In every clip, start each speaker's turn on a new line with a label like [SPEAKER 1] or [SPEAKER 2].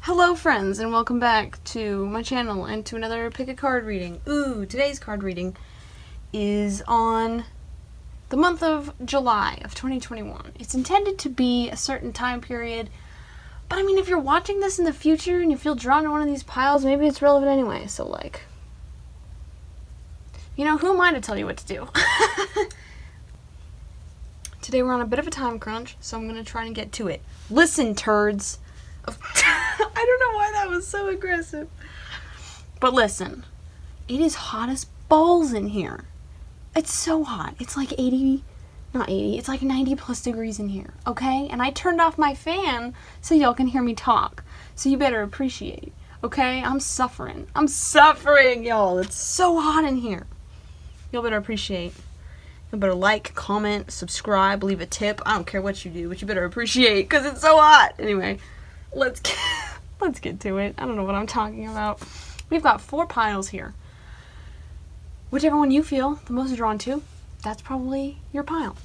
[SPEAKER 1] Hello friends, and welcome back to my channel and to another pick a card reading. Today's card reading is on the month of July of 2021. It's intended to be a certain time period, but I mean, if you're watching this in the future and you feel drawn to one of these piles, maybe it's relevant anyway, so like, you know, who am I to tell you what to do? Today we're on a bit of a time crunch, so I'm going to try and get to it. Listen, turds. I don't know why that was so aggressive. But listen, it is hot as balls in here. It's so hot. It's like 80, not 80, it's like 90 plus degrees in here, okay? And I turned off my fan so y'all can hear me talk. So you better appreciate, okay? I'm suffering, y'all. It's so hot in here. Y'all better appreciate. You better like, comment, subscribe, leave a tip. I don't care what you do, but you better appreciate because it's so hot. Anyway. Let's get to it. I don't know what I'm talking about. We've got 4 piles here. Whichever one you feel the most drawn to, that's probably your pile.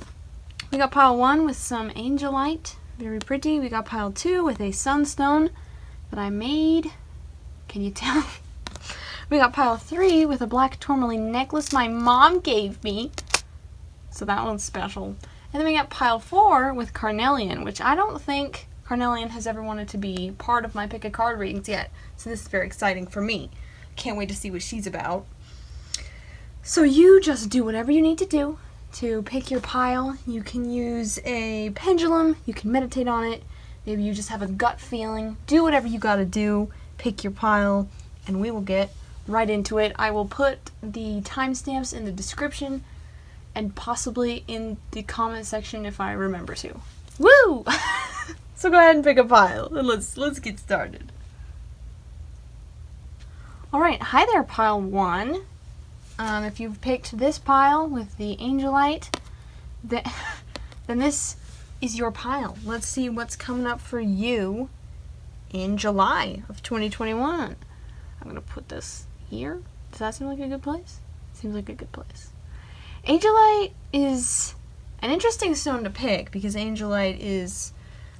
[SPEAKER 1] We got pile 1 with some Angelite, very pretty. We got pile 2 with a sunstone that I made. Can you tell? We got pile 3 with a black tourmaline necklace my mom gave me. So that one's special. And then we got pile 4 with Carnelian, which I don't think Carnelian has ever wanted to be part of my pick a card readings yet, so this is very exciting for me. Can't wait to see what she's about. So you just do whatever you need to do to pick your pile. You can use a pendulum, you can meditate on it, maybe you just have a gut feeling. Do whatever you gotta do, pick your pile, and we will get right into it. I will put the timestamps in the description and possibly in the comment section if I remember to. Woo! So go ahead and pick a pile, and let's get started. Alright, hi there, pile 1. If you've picked this pile with the Angelite, then this is your pile. Let's see what's coming up for you in July of 2021. I'm going to put this here. Does that seem like a good place? Seems like a good place. Angelite is an interesting stone to pick because Angelite is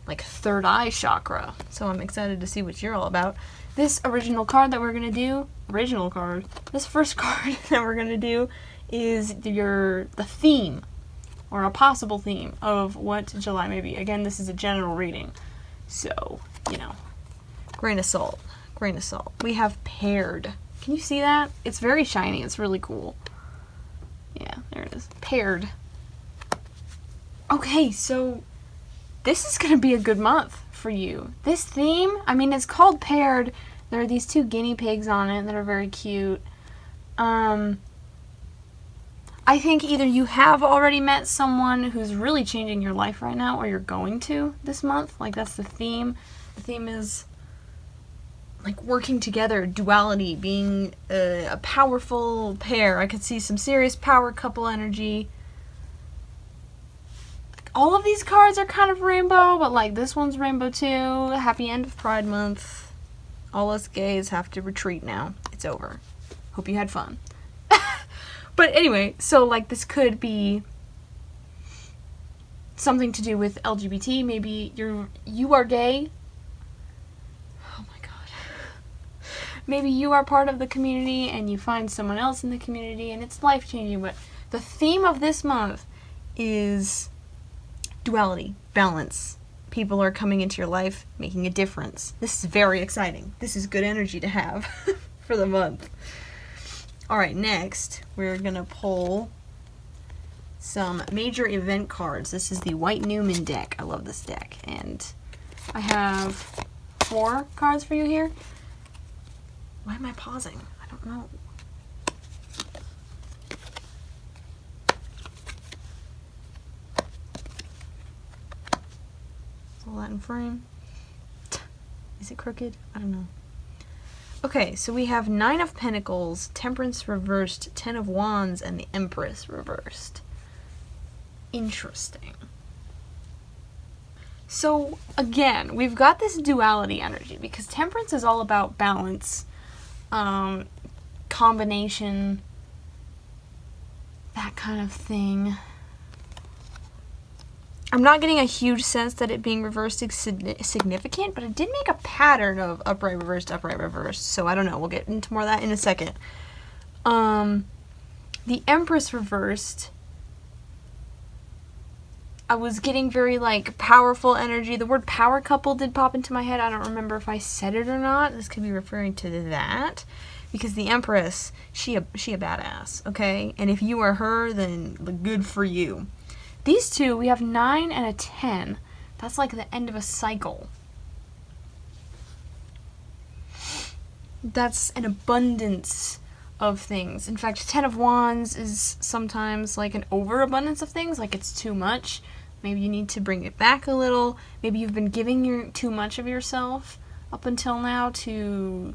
[SPEAKER 1] like third eye chakra, so I'm excited to see what you're all about. This original card that we're gonna do, this first card that we're gonna do is the theme, or a possible theme of what July may be. Again, this is a general reading, so, you know, grain of salt. We have paired. Can you see that? It's very shiny, it's really cool. Yeah, there it is, paired. Okay, so this is going to be a good month for you. This theme, I mean, it's called Paired. There are these 2 guinea pigs on it that are very cute. I think either you have already met someone who's really changing your life right now, or you're going to this month. Like, that's the theme. The theme is, like, working together, duality, being a powerful pair. I could see some serious power couple energy. All of these cards are kind of rainbow, but like this one's rainbow too. Happy end of Pride Month. All us gays have to retreat now. It's over. Hope you had fun. But anyway, so like this could be something to do with LGBT. Maybe you are gay. Oh my god. Maybe you are part of the community and you find someone else in the community and it's life-changing. But the theme of this month is duality, balance. People are coming into your life, making a difference. This is very exciting. This is good energy to have for the month. Alright, next, we're going to pull some major event cards. This is the White Numen deck. I love this deck. And I have 4 cards for you here. Why am I pausing? I don't know. All that in frame. Is it crooked? I don't know. Okay, so we have 9 of Pentacles, Temperance reversed, 10 of Wands, and the Empress reversed. Interesting. So, again, we've got this duality energy because Temperance is all about balance, combination, that kind of thing. I'm not getting a huge sense that it being reversed is significant, but it did make a pattern of upright, reversed, upright, reversed. So I don't know. We'll get into more of that in a second. The Empress reversed. I was getting very, like, powerful energy. The word power couple did pop into my head. I don't remember if I said it or not. This could be referring to that. Because the Empress, she a badass, okay? And if you are her, then good for you. These two, we have 9 and a 10. That's like the end of a cycle. That's an abundance of things. In fact, 10 of Wands is sometimes like an overabundance of things, like it's too much. Maybe you need to bring it back a little. Maybe you've been giving too much of yourself up until now to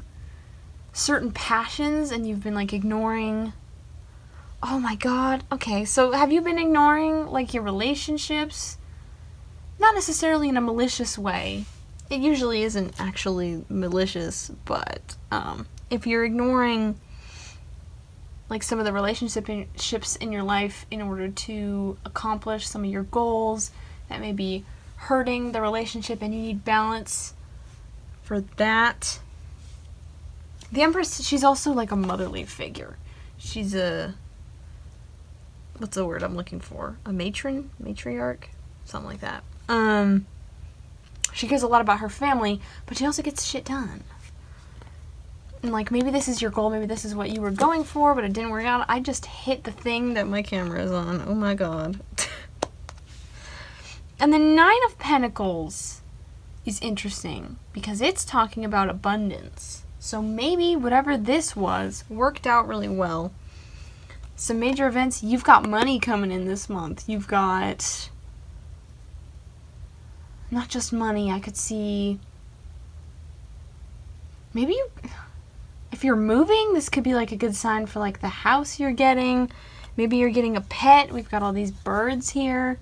[SPEAKER 1] certain passions and you've been like ignoring. Oh my god. Okay, so have you been ignoring like your relationships? Not necessarily in a malicious way. It usually isn't actually malicious, but if you're ignoring like some of the relationships in your life in order to accomplish some of your goals that may be hurting the relationship and you need balance for that. The Empress, she's also like a motherly figure. She's a, what's the word I'm looking for? A matron? Matriarch? Something like that. She cares a lot about her family, but she also gets shit done. And like, maybe this is your goal, maybe this is what you were going for, but it didn't work out. I just hit the thing that my camera is on. Oh my god. And the 9 of Pentacles is interesting, because it's talking about abundance. So maybe whatever this was worked out really well. Some major events, you've got money coming in this month. You've got not just money, I could see maybe if you're moving, this could be like a good sign for like the house you're getting. Maybe you're getting a pet. We've got all these birds here.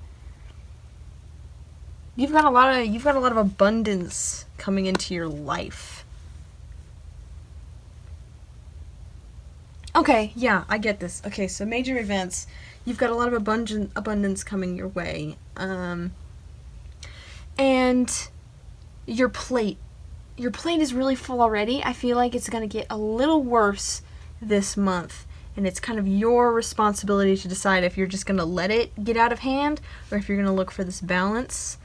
[SPEAKER 1] You've got a lot of abundance coming into your life. Okay, yeah, I get this. Okay, so major events, you've got a lot of abundance coming your way. And your plate is really full already. I feel like it's going to get a little worse this month. And it's kind of your responsibility to decide if you're just going to let it get out of hand or if you're going to look for this balance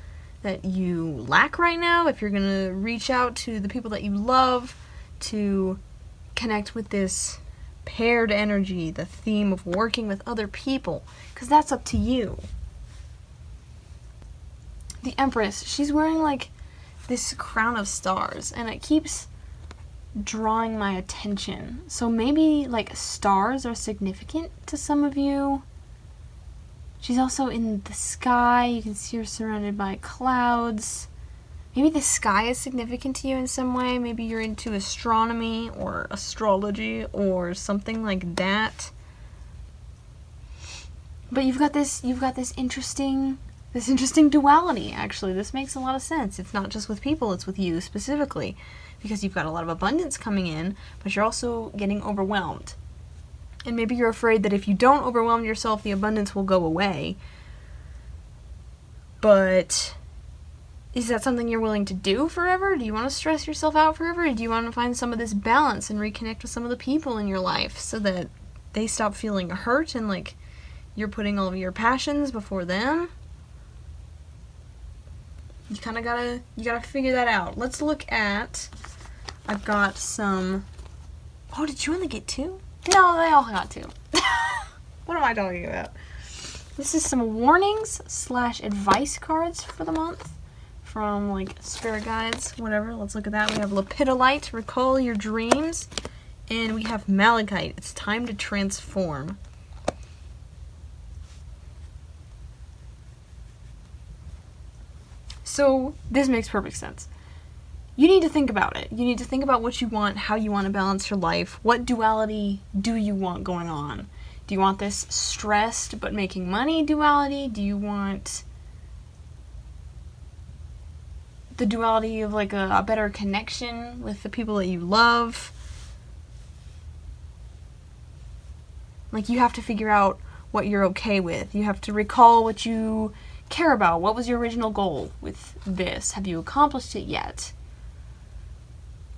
[SPEAKER 1] that you lack right now. If you're going to reach out to the people that you love to connect with this paired energy, the theme of working with other people, because that's up to you. The Empress, she's wearing like this crown of stars and it keeps drawing my attention. So maybe like stars are significant to some of you. She's also in the sky. You can see her surrounded by clouds. Maybe the sky is significant to you in some way. Maybe you're into astronomy or astrology or something like that. But you've got this interesting duality, actually. This makes a lot of sense. It's not just with people, it's with you specifically. Because you've got a lot of abundance coming in, but you're also getting overwhelmed. And maybe you're afraid that if you don't overwhelm yourself, the abundance will go away. But is that something you're willing to do forever? Do you want to stress yourself out forever? Or do you want to find some of this balance and reconnect with some of the people in your life so that they stop feeling hurt and like you're putting all of your passions before them? You kind of gotta figure that out. Let's look at, I've got some, oh, did you only get 2? No, they all got 2. What am I talking about? This is some warnings / advice cards for the month from like spirit guides, whatever. Let's look at that. We have Lepidolite, recall your dreams, and we have Malachite, it's time to transform. So this makes perfect sense. You need to think about it. You need to think about what you want, how you want to balance your life. What duality do you want going on? Do you want this stressed but making money duality? Do you want the duality of like a better connection with the people that you love? Like, you have to figure out what you're okay with. You have to recall what you care about? What was your original goal with this? Have you accomplished it yet?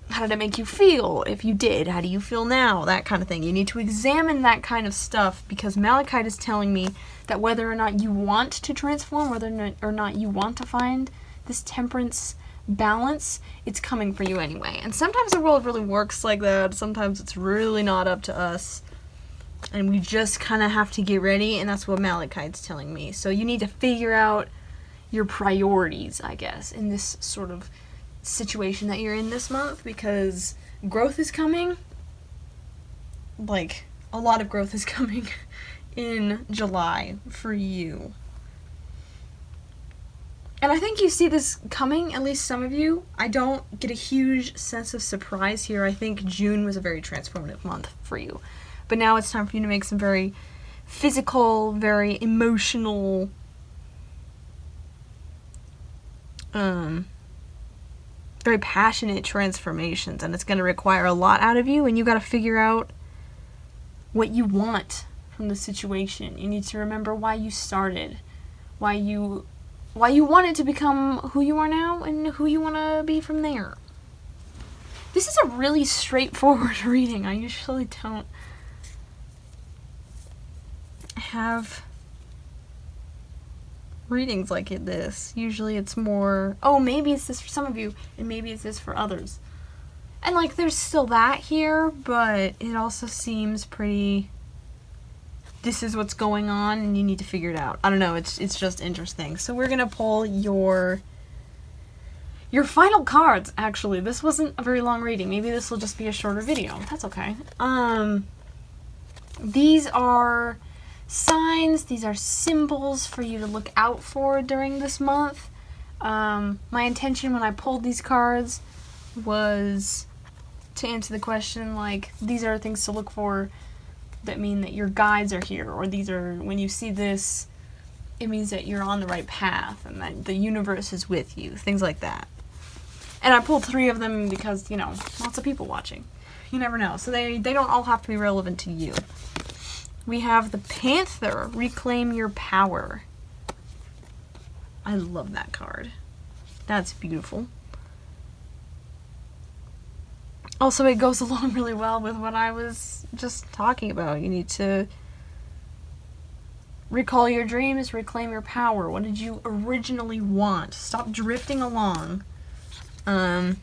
[SPEAKER 1] How did it make you feel? If you did, how do you feel now? That kind of thing. You need to examine that kind of stuff, because Malachite is telling me that whether or not you want to transform, whether or not you want to find this temperance balance, it's coming for you anyway. And sometimes the world really works like that. Sometimes it's really not up to us. And we just kind of have to get ready, and that's what Malachite's telling me. So you need to figure out your priorities, I guess, in this sort of situation that you're in this month, because growth is coming. Like, a lot of growth is coming in July for you. And I think you see this coming, at least some of you. I don't get a huge sense of surprise here. I think June was a very transformative month for you. But now it's time for you to make some very physical, very emotional, very passionate transformations, and it's going to require a lot out of you, and you got to figure out what you want from the situation. You need to remember why you started, why you wanted to become who you are now, and who you want to be from there. This is a really straightforward reading. I usually don't have readings like this. Usually it's more, oh, maybe it's this for some of you, and maybe it's this for others. And, like, there's still that here, but it also seems pretty, this is what's going on, and you need to figure it out. I don't know, it's just interesting. So we're gonna pull your final cards, actually. This wasn't a very long reading. Maybe this will just be a shorter video. That's okay. These are signs, these are symbols for you to look out for during this month. My intention when I pulled these cards was to answer the question, like, these are things to look for that mean that your guides are here, or these are, when you see this, it means that you're on the right path and that the universe is with you, things like that. And I pulled 3 of them because, you know, lots of people watching. You never know. So they don't all have to be relevant to you. We have the Panther, Reclaim Your Power. I love that card. That's beautiful. Also, it goes along really well with what I was just talking about. You need to recall your dreams, reclaim your power. What did you originally want? Stop drifting along. And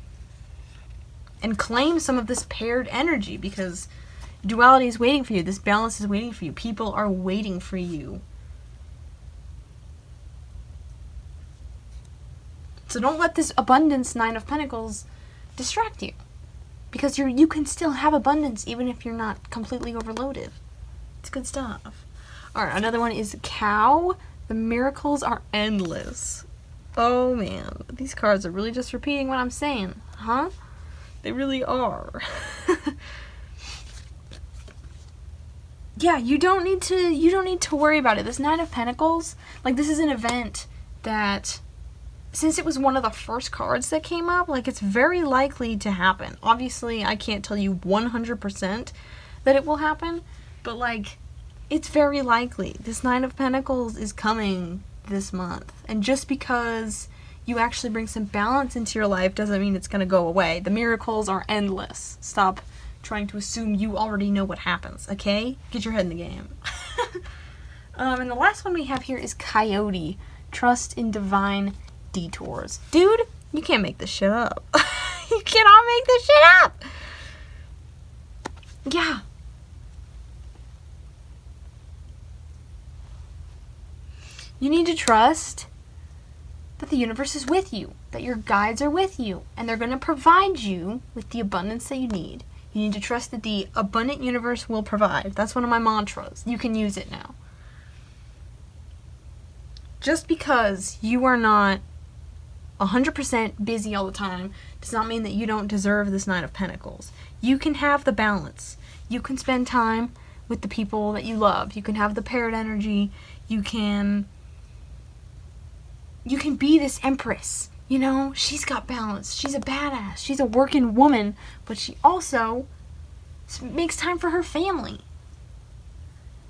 [SPEAKER 1] claim some of this paired energy, because duality is waiting for you. This balance is waiting for you. People are waiting for you. So don't let this abundance 9 of Pentacles distract you. Because you can still have abundance even if you're not completely overloaded. It's good stuff. Alright, another one is Cow. The miracles are endless. Oh man, these cards are really just repeating what I'm saying. Huh? They really are. Yeah, you don't need to worry about it. This 9 of Pentacles, like, this is an event that, since it was one of the first cards that came up, like, it's very likely to happen. Obviously, I can't tell you 100% that it will happen, but, like, it's very likely. This 9 of Pentacles is coming this month. And just because you actually bring some balance into your life doesn't mean it's going to go away. The miracles are endless. Stop trying to assume you already know what happens, okay? Get your head in the game. And the last one we have here is Coyote. Trust in divine detours. Dude, you can't make this shit up. You cannot make this shit up. Yeah. You need to trust that the universe is with you, that your guides are with you, and they're going to provide you with the abundance that you need. You need to trust that the abundant universe will provide. That's one of my mantras. You can use it now. Just because you are not 100% busy all the time does not mean that you don't deserve this 9 of Pentacles. You can have the balance. You can spend time with the people that you love. You can have the paired energy. You can be this empress. You know, she's got balance. She's a badass. She's a working woman, but she also makes time for her family.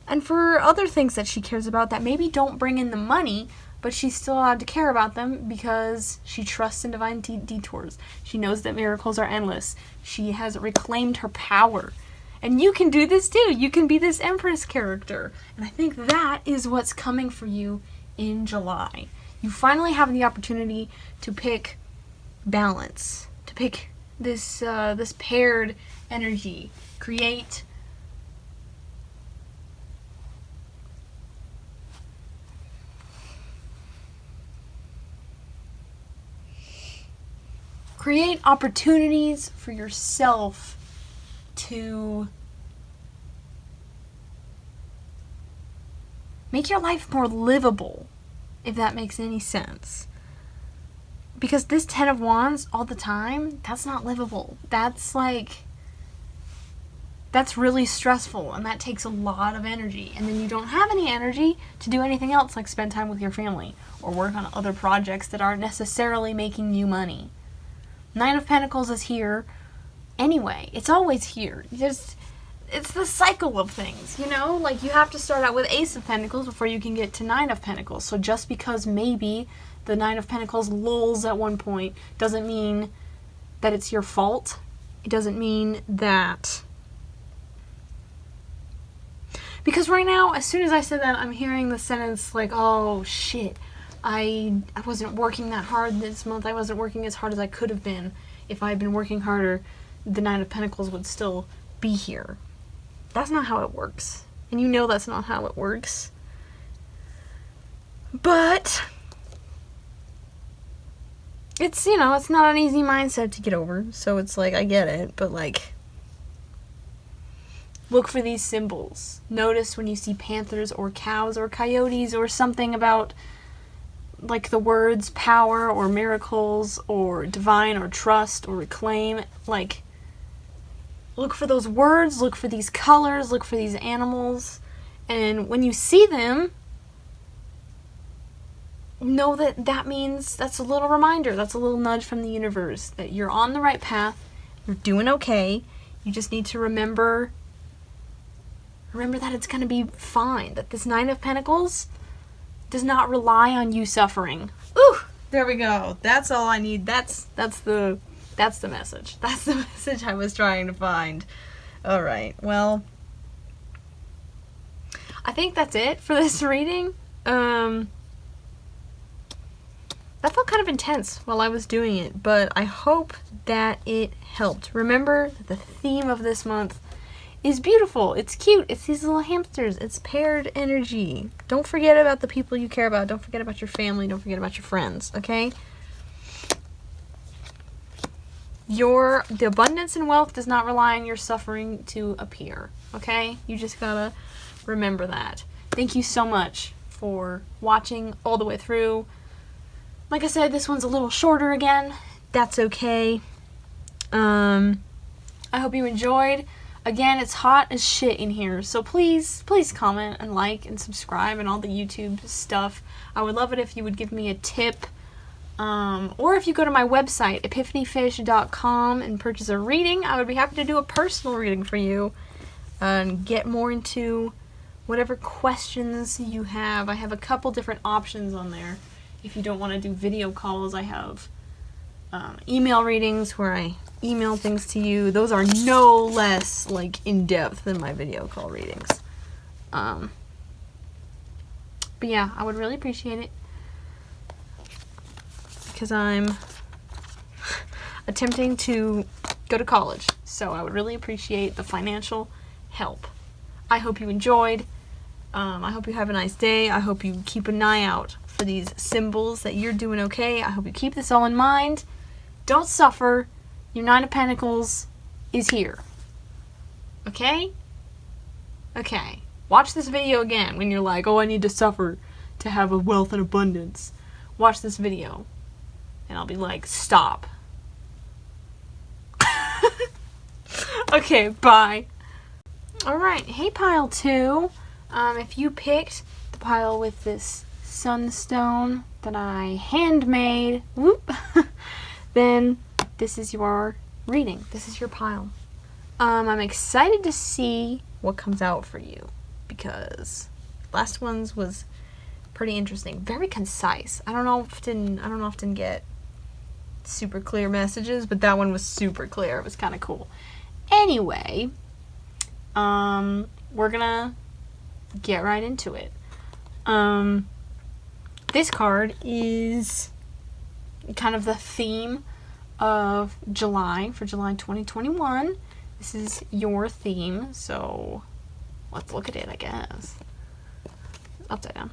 [SPEAKER 1] And for other things that she cares about that maybe don't bring in the money, but she's still allowed to care about them because she trusts in divine detours. She knows that miracles are endless. She has reclaimed her power. And you can do this too. You can be this Empress character. And I think that is what's coming for you in July. You finally have the opportunity to pick balance, to pick this paired energy, create opportunities for yourself to make your life more livable, if that makes any sense. Because this 10 of Wands all the time, that's not livable. That's really stressful, and that takes a lot of energy. And then you don't have any energy to do anything else, like spend time with your family or work on other projects that aren't necessarily making you money. 9 of Pentacles is here anyway. It's always here. It's the cycle of things, you know? Like, you have to start out with Ace of Pentacles before you can get to 9 of Pentacles. So just because maybe the 9 of Pentacles lulls at one point doesn't mean that it's your fault. It doesn't mean that... Because right now, as soon as I said that, I'm hearing the sentence like, oh, shit. I wasn't working that hard this month. I wasn't working as hard as I could have been. If I had been working harder, the 9 of Pentacles would still be here. That's not how it works. And you know that's not how it works. But it's, you know, it's not an easy mindset to get over. So it's like, I get it. But like, look for these symbols. Notice when you see panthers or cows or coyotes or something about like the words power or miracles or divine or trust or reclaim. Like, look for those words, look for these colors, look for these animals. And when you see them, know that that means, that's a little reminder, that's a little nudge from the universe that you're on the right path, you're doing okay. You just need to remember that it's going to be fine. That this 9 of Pentacles does not rely on you suffering. Ooh, there we go. That's all I need. That's the message. That's the message I was trying to find. All right. Well, I think that's it for this reading. That felt kind of intense while I was doing it, but I hope that it helped. Remember that the theme of this month is beautiful. It's cute. It's these little hamsters. It's paired energy. Don't forget about the people you care about. Don't forget about your family. Don't forget about your friends, okay? The abundance and wealth does not rely on your suffering to appear, okay? You just gotta remember that. Thank you so much for watching all the way through. Like I said, this one's a little shorter again. That's okay. I hope you enjoyed. Again, it's hot as shit in here, so please comment and like and subscribe and all the YouTube stuff. I would love it if you would give me a tip. Or if you go to my website, epiphanyfish.com, and purchase a reading, I would be happy to do a personal reading for you and get more into whatever questions you have. I have a couple different options on there. If you don't want to do video calls, I have email readings where I email things to you. Those are no less like in-depth than my video call readings. But yeah, I would really appreciate it because I'm attempting to go to college, so I would really appreciate the financial help. I hope you enjoyed. I hope you have a nice day. I hope you keep an eye out for these symbols, that you're doing okay. I hope you keep this all in mind. Don't suffer. Your 9 of Pentacles is here. Okay? Okay. Watch this video again when you're like, oh, I need to suffer to have a wealth and abundance. Watch this video. And I'll be like, stop. Okay, bye. Alright, hey pile 2. If you picked the pile with this sunstone that I handmade, whoop, then this is your reading. This is your pile. I'm excited to see what comes out for you because last one's was Pretty interesting. Very concise. I don't often get super clear messages, but that one was super clear. It was kind of cool. Anyway, we're gonna get right into it. This card is kind of the theme of July, for July 2021. This is your theme, so let's look at it, I guess. Upside down.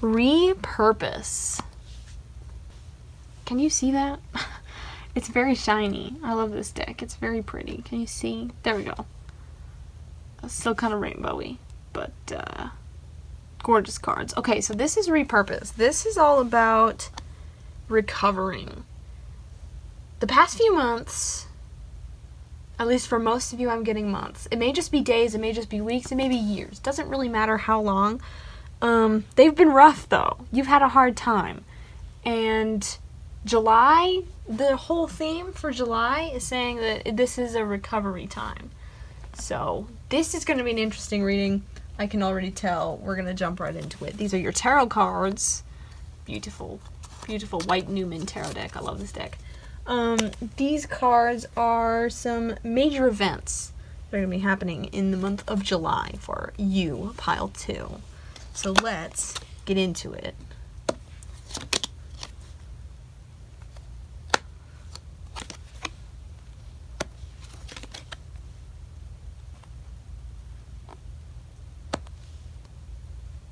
[SPEAKER 1] Repurpose. Can you see that? It's very shiny. I love this deck. It's very pretty. Can you see? There we go. It's still kind of rainbowy, but gorgeous cards. Okay, so this is Repurpose. This is all about recovering. The past few months, at least for most of you, I'm getting months. It may just be days, it may just be weeks, it may be years. Doesn't really matter how long. They've been rough, though. You've had a hard time. And July, the whole theme for July is saying that this is a recovery time. So this is going to be an interesting reading. I can already tell. We're going to jump right into it. These are your tarot cards. Beautiful, beautiful white Numen tarot deck. I love this deck. These cards are some major events that are going to be happening in the month of July for you, pile 2. So let's get into it.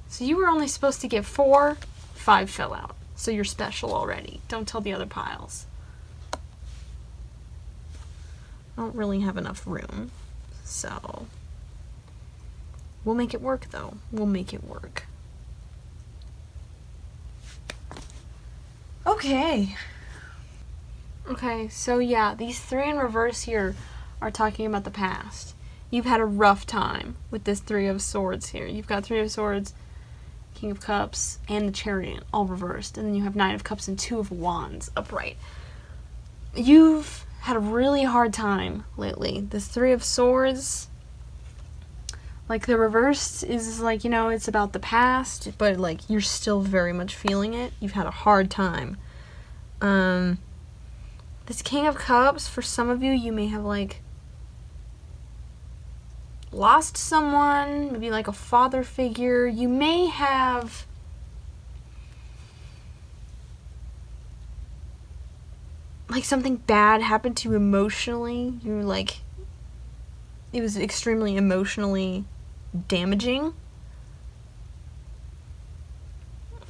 [SPEAKER 1] So you were only supposed to get 4, 5 fill out. So you're special already. Don't tell the other piles. I don't really have enough room, so we'll make it work, though. We'll make it work. Okay. Okay, so yeah, these 3 in reverse here are talking about the past. You've had a rough time with this 3 of Swords here. You've got 3 of Swords, King of Cups, and the Chariot all reversed. And then you have 9 of Cups and 2 of Wands upright. You've had a really hard time lately. This 3 of Swords, like the reversed is like, you know, it's about the past, but like you're still very much feeling it. You've had a hard time. This King of Cups, for some of you, you may have like lost someone, maybe like a father figure. You may have like something bad happened to you emotionally. You're like, it was extremely emotionally damaging.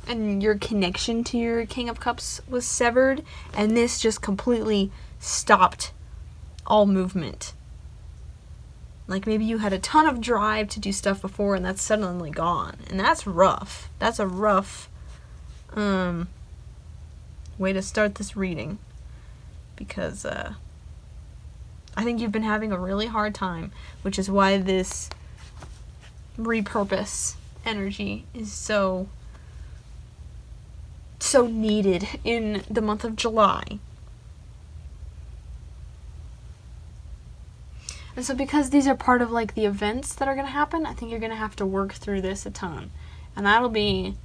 [SPEAKER 1] And your connection to your King of Cups was severed, and this just completely stopped all movement. Like maybe you had a ton of drive to do stuff before, and that's suddenly gone. And that's rough. That's a rough way to start this reading. Because I think you've been having a really hard time, which is why this repurpose energy is so needed in the month of July. And so because these are part of like the events that are going to happen, I think you're going to have to work through this a ton. And that'll be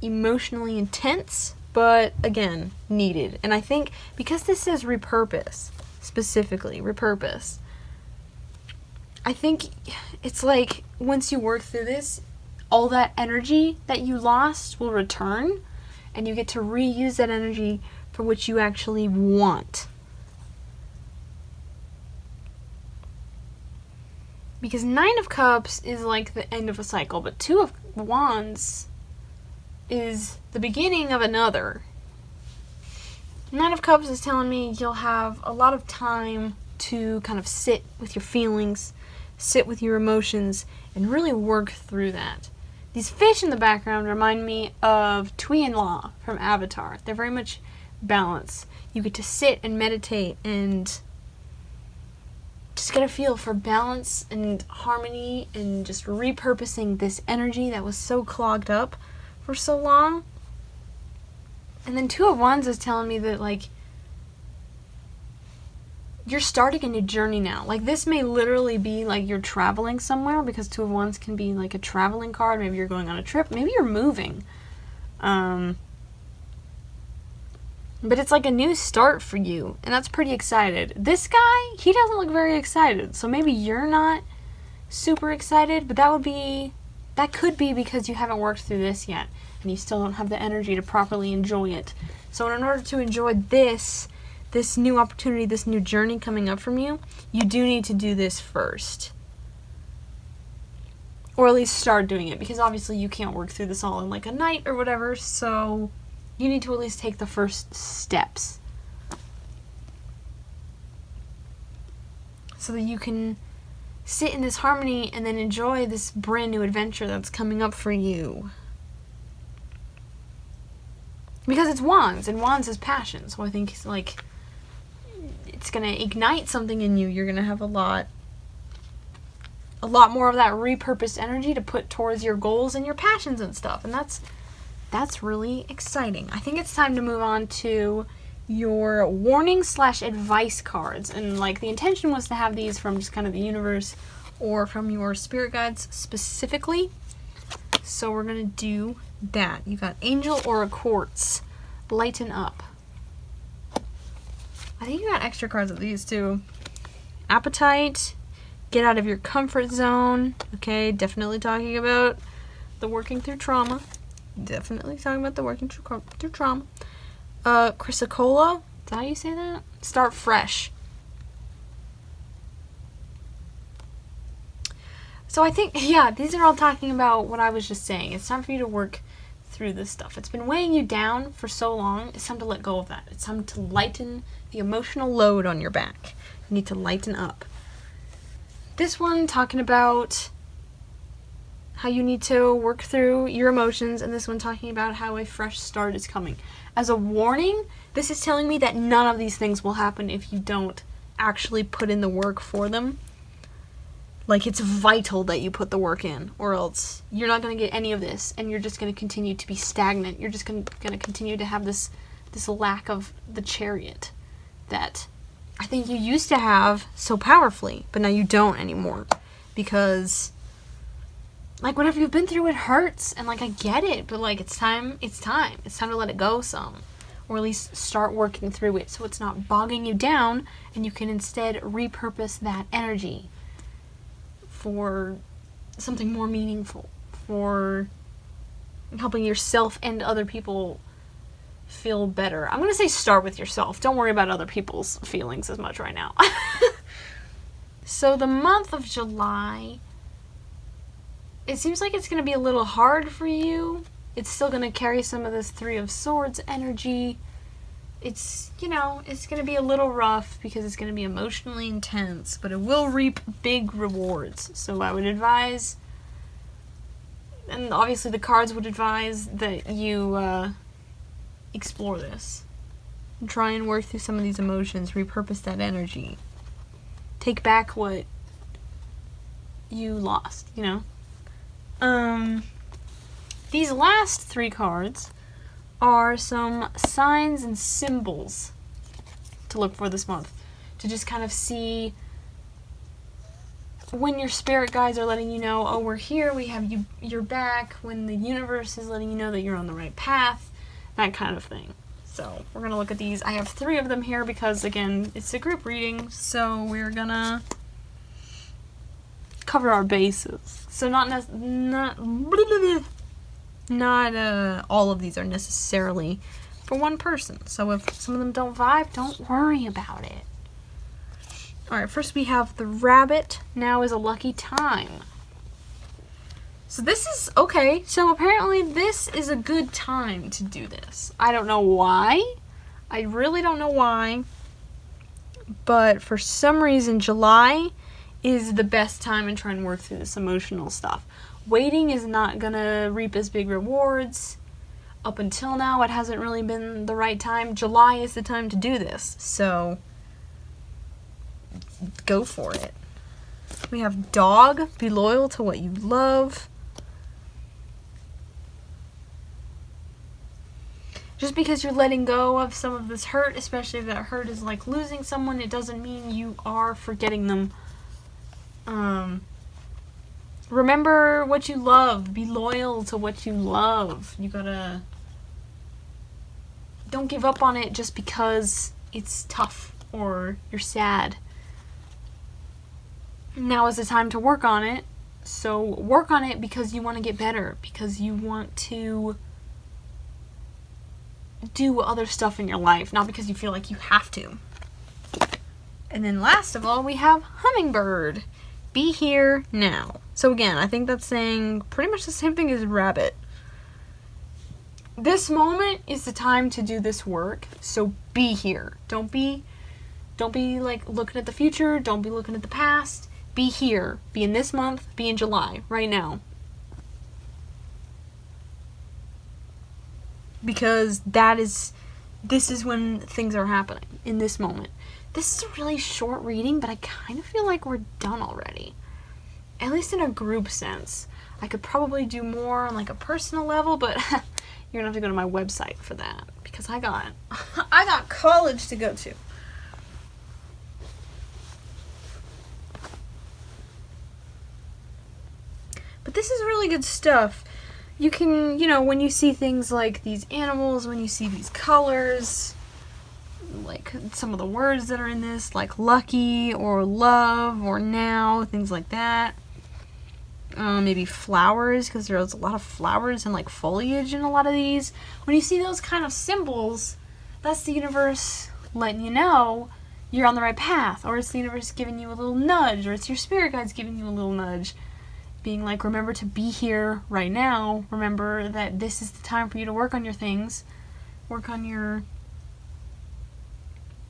[SPEAKER 1] emotionally intense, but again, needed. And I think because this says repurpose, specifically repurpose, I think it's like once you work through this, all that energy that you lost will return, and you get to reuse that energy for what you actually want. Because 9 of Cups is like the end of a cycle, but 2 of Wands is the beginning of another. 9 of Cups is telling me you'll have a lot of time to kind of sit with your feelings, sit with your emotions, and really work through that. These fish in the background remind me of Tui and La from Avatar. They're very much balanced. You get to sit and meditate and just get a feel for balance and harmony and just repurposing this energy that was so clogged up for so long. And then 2 of Wands is telling me that, like, you're starting a new journey now. Like, this may literally be like you're traveling somewhere, because Two of Wands can be like a traveling card. Maybe you're going on a trip. Maybe you're moving. But it's like a new start for you, and that's pretty excited. This guy, he doesn't look very excited, so maybe you're not super excited, but that could be because you haven't worked through this yet, and you still don't have the energy to properly enjoy it. So in order to enjoy this new opportunity, this new journey coming up from you, you do need to do this first. Or at least start doing it, because obviously you can't work through this all in like a night or whatever, so you need to at least take the first steps so that you can sit in this harmony and then enjoy this brand new adventure that's coming up for you. Because it's Wands, and Wands is passion, so I think it's like, it's going to ignite something in you. You're going to have a lot more of that repurposed energy to put towards your goals and your passions and stuff, and that's really exciting. I think it's time to move on to your warning/advice cards. And like, the intention was to have these from just kind of the universe or from your spirit guides specifically. So we're going to do that. You got Angel or a Quartz. Lighten up. I think you got extra cards of these too. Appetite. Get out of your comfort zone. Okay, definitely talking about the working through trauma. Definitely talking about the working through trauma. Chrysocolla. Is that how you say that? Start fresh. So I think, yeah, these are all talking about what I was just saying. It's time for you to work through this stuff. It's been weighing you down for so long. It's time to let go of that. It's time to lighten the emotional load on your back. You need to lighten up. This one talking about how you need to work through your emotions, and this one talking about how a fresh start is coming. As a warning, this is telling me that none of these things will happen if you don't actually put in the work for them. Like, it's vital that you put the work in, or else you're not going to get any of this, and you're just going to continue to be stagnant. You're just going to continue to have this lack of the chariot that I think you used to have so powerfully, but now you don't anymore. Because, like, whatever you've been through, it hurts, and like, I get it, but like, it's time to let it go some, or at least start working through it so it's not bogging you down, and you can instead repurpose that energy for something more meaningful, for helping yourself and other people feel better. I'm going to say start with yourself. Don't worry about other people's feelings as much right now. So the month of July, it seems like it's going to be a little hard for you. It's still going to carry some of this Three of Swords energy. It's, it's going to be a little rough because it's going to be emotionally intense, but it will reap big rewards. So I would advise, and obviously the cards would advise, that you explore this. And try and work through some of these emotions, repurpose that energy. Take back what you lost, These last three cards are some signs and symbols to look for this month. To just kind of see when your spirit guides are letting you know, oh, we're here, we have your back, when the universe is letting you know that you're on the right path, that kind of thing. So we're going to look at these. I have 3 of them here because, again, it's a group reading, so we're going to cover our bases. So not all of these are necessarily for one person. So if some of them don't vibe, don't worry about it. Alright, first we have the rabbit. Now is a lucky time. So this is, okay, so apparently this is a good time to do this. I don't know why. I really don't know why. But for some reason, July is the best time to try and work through this emotional stuff. Waiting is not gonna reap as big rewards. Up until now, it hasn't really been the right time. July is the time to do this, so go for it. We have dog, be loyal to what you love. Just because you're letting go of some of this hurt, especially if that hurt is like losing someone, it doesn't mean you are forgetting them. Remember what you love. Be loyal to what you love. You gotta... Don't give up on it just because it's tough or you're sad. Now is the time to work on it. So work on it because you want to get better. Because you want to do other stuff in your life. Not because you feel like you have to. And then last of all, we have hummingbird. Be here now. So again, I think that's saying pretty much the same thing as rabbit. This moment is the time to do this work, so be here. Don't be like looking at the future, don't be looking at the past. Be here. Be in this month, be in July, right now. Because this is when things are happening, in this moment. This is a really short reading, but I kind of feel like we're done already. At least in a group sense. I could probably do more on like a personal level, but you're gonna have to go to my website for that. Because I got college to go to. But this is really good stuff. You can, when you see things like these animals, when you see these colors, like some of the words that are in this, like lucky or love or now, things like that. Maybe flowers, because there's a lot of flowers and like foliage in a lot of these. When you see those kind of symbols, that's the universe letting you know you're on the right path, or it's the universe giving you a little nudge, or it's your spirit guides giving you a little nudge, being like, remember to be here right now. Remember that this is the time for you to work on your things, work on your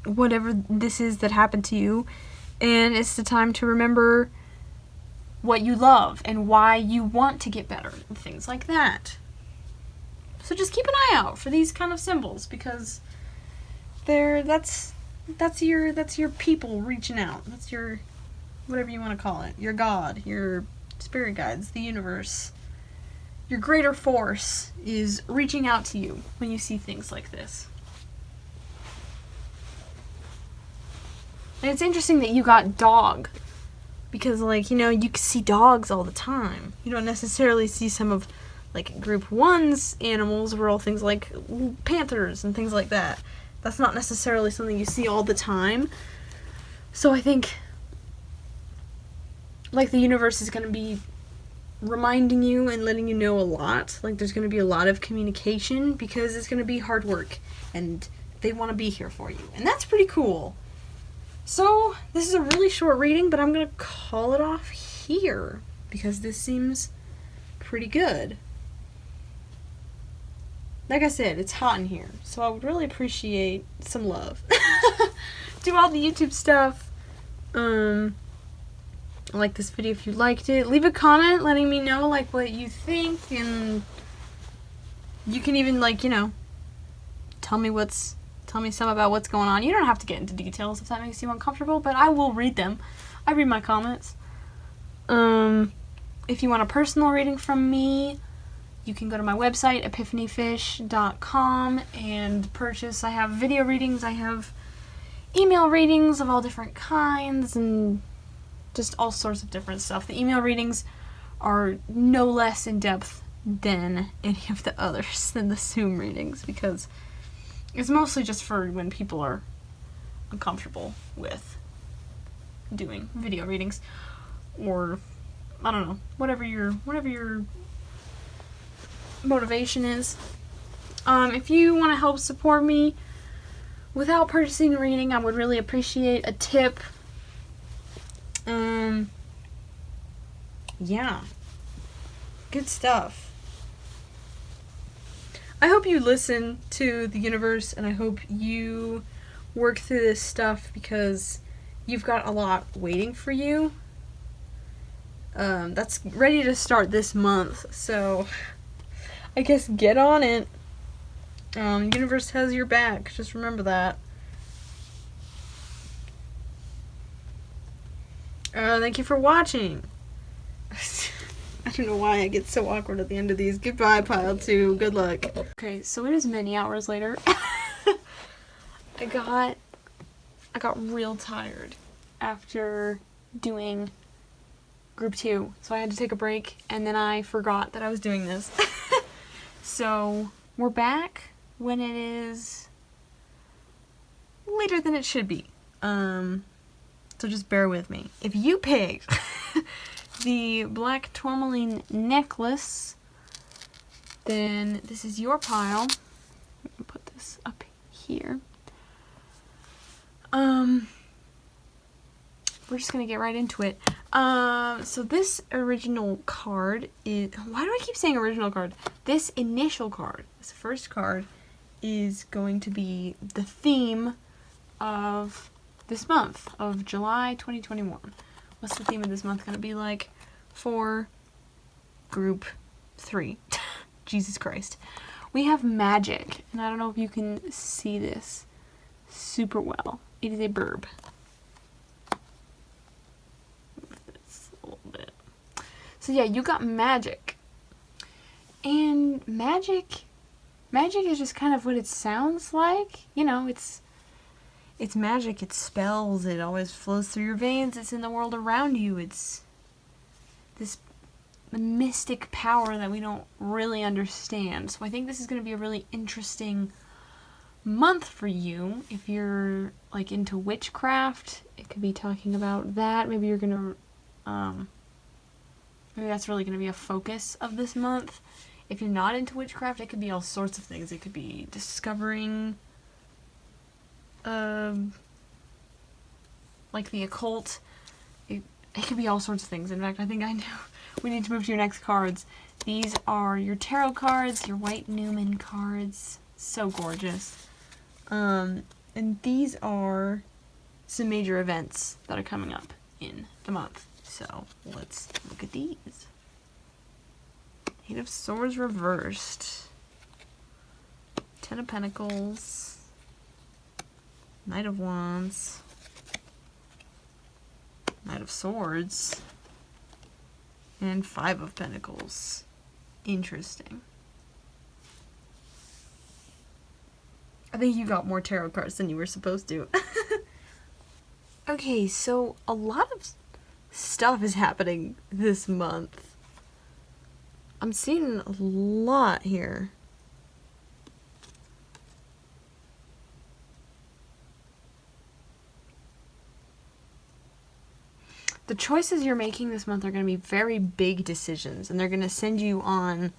[SPEAKER 1] whatever this is that happened to you, and it's the time to remember what you love and why you want to get better and things like that. So just keep an eye out for these kind of symbols, because that's your people reaching out. That's your, whatever you want to call it, your God, your spirit guides, the universe. Your greater force is reaching out to you when you see things like this. And it's interesting that you got dog. Because, like, you can see dogs all the time. You don't necessarily see some of, like, group 1's animals were all things like panthers and things like that. That's not necessarily something you see all the time. So I think, like, the universe is going to be reminding you and letting you know a lot. Like, there's going to be a lot of communication because it's going to be hard work. And they want to be here for you. And that's pretty cool. So, this is a really short reading, but I'm going to call it off here, because this seems pretty good. Like I said, it's hot in here, so I would really appreciate some love. Do all the YouTube stuff. Like this video if you liked it. Leave a comment letting me know, like, what you think, and you can even, like, tell me some about what's going on. You don't have to get into details if that makes you uncomfortable, but I will read them. I read my comments. If you want a personal reading from me, you can go to my website, epiphanyfish.com, and purchase. I have video readings, I have email readings of all different kinds, and just all sorts of different stuff. The email readings are no less in depth than any of the others, than the Zoom readings, because it's mostly just for when people are uncomfortable with doing video readings, or I don't know, whatever your motivation is. If you want to help support me without purchasing a reading, I would really appreciate a tip. Yeah, good stuff. I hope you listen to the universe, and I hope you work through this stuff, because you've got a lot waiting for you. That's ready to start this month, so I guess get on it. Universe has your back, just remember that. Thank you for watching. I don't know why I get so awkward at the end of these. Goodbye, pile 2. Good luck. Okay, so it is many hours later. I got real tired after doing group 2. So I had to take a break, and then I forgot that I was doing this. So we're back when it is later than it should be. So just bear with me. If you picked the black tourmaline necklace, then this is your pile. Let me put this up here. We're just gonna get right into it. So this original card is, why do I keep saying original card? This initial card, this first card, is going to be the theme of this month of July 2021. What's the theme of this month gonna be like for group 3? Jesus Christ. We have magic, and I don't know if you can see this super well. It is a burb. Move this a little bit. So yeah, you got magic. And magic is just kind of what it sounds like. You know, it's magic, it's spells, it always flows through your veins, it's in the world around you, it's this mystic power that we don't really understand. So I think this is going to be a really interesting month for you. If you're like into witchcraft, it could be talking about that. Maybe you're going to, maybe that's really going to be a focus of this month. If you're not into witchcraft, it could be all sorts of things. It could be discovering like the occult. It could be all sorts of things. In fact, I think I know. We need to move to your next cards. These are your tarot cards, your white Numen cards. So gorgeous. And these are some major events that are coming up in the month. So let's look at these. 8 of Swords reversed. 10 of Pentacles. Knight of Wands, Knight of Swords, and 5 of Pentacles. Interesting. I think you got more tarot cards than you were supposed to. Okay, so a lot of stuff is happening this month. I'm seeing a lot here. The choices you're making this month are going to be very big decisions, and they're going to send you on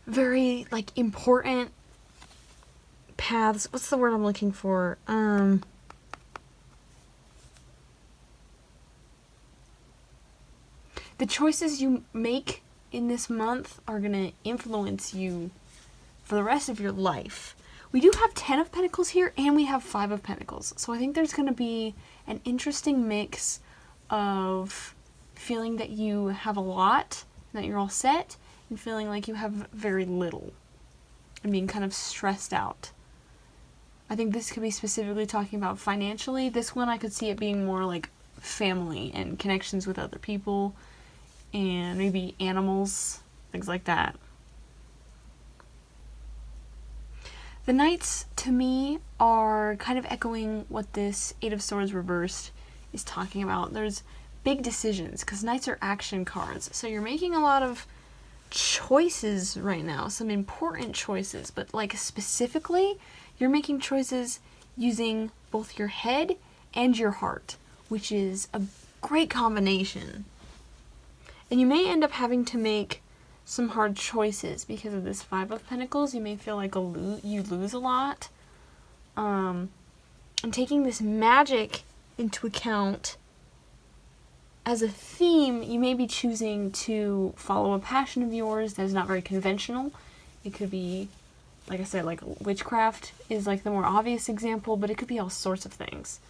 [SPEAKER 1] very, like, important paths. What's the word I'm looking for? The choices you make in this month are going to influence you for the rest of your life. We do have 10 of Pentacles here, and we have 5 of Pentacles. So I think there's going to be an interesting mix of feeling that you have a lot, that you're all set, and feeling like you have very little, and being kind of stressed out. I think this could be specifically talking about financially. This one I could see it being more like family and connections with other people, and maybe animals, things like that. The Knights, to me, are kind of echoing what this 8 of Swords reversed is talking about. There's big decisions, because Knights are action cards. So you're making a lot of choices right now, some important choices. But, like, specifically, you're making choices using both your head and your heart, which is a great combination. And you may end up having to make some hard choices because of this 5 of Pentacles. You may feel like you lose a lot. And taking this magic into account as a theme, you may be choosing to follow a passion of yours that is not very conventional. It could be, like I said, like witchcraft is like the more obvious example, but it could be all sorts of things.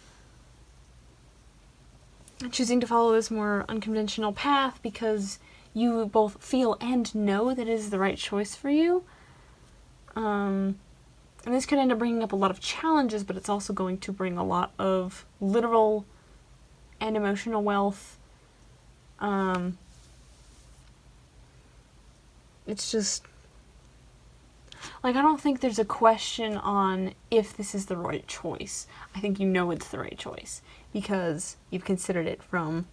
[SPEAKER 1] Choosing to follow this more unconventional path because you both feel and know that it is the right choice for you. And this could end up bringing up a lot of challenges, but it's also going to bring a lot of literal and emotional wealth. It's just, like, I don't think there's a question on if this is the right choice. I think you know it's the right choice because you've considered it from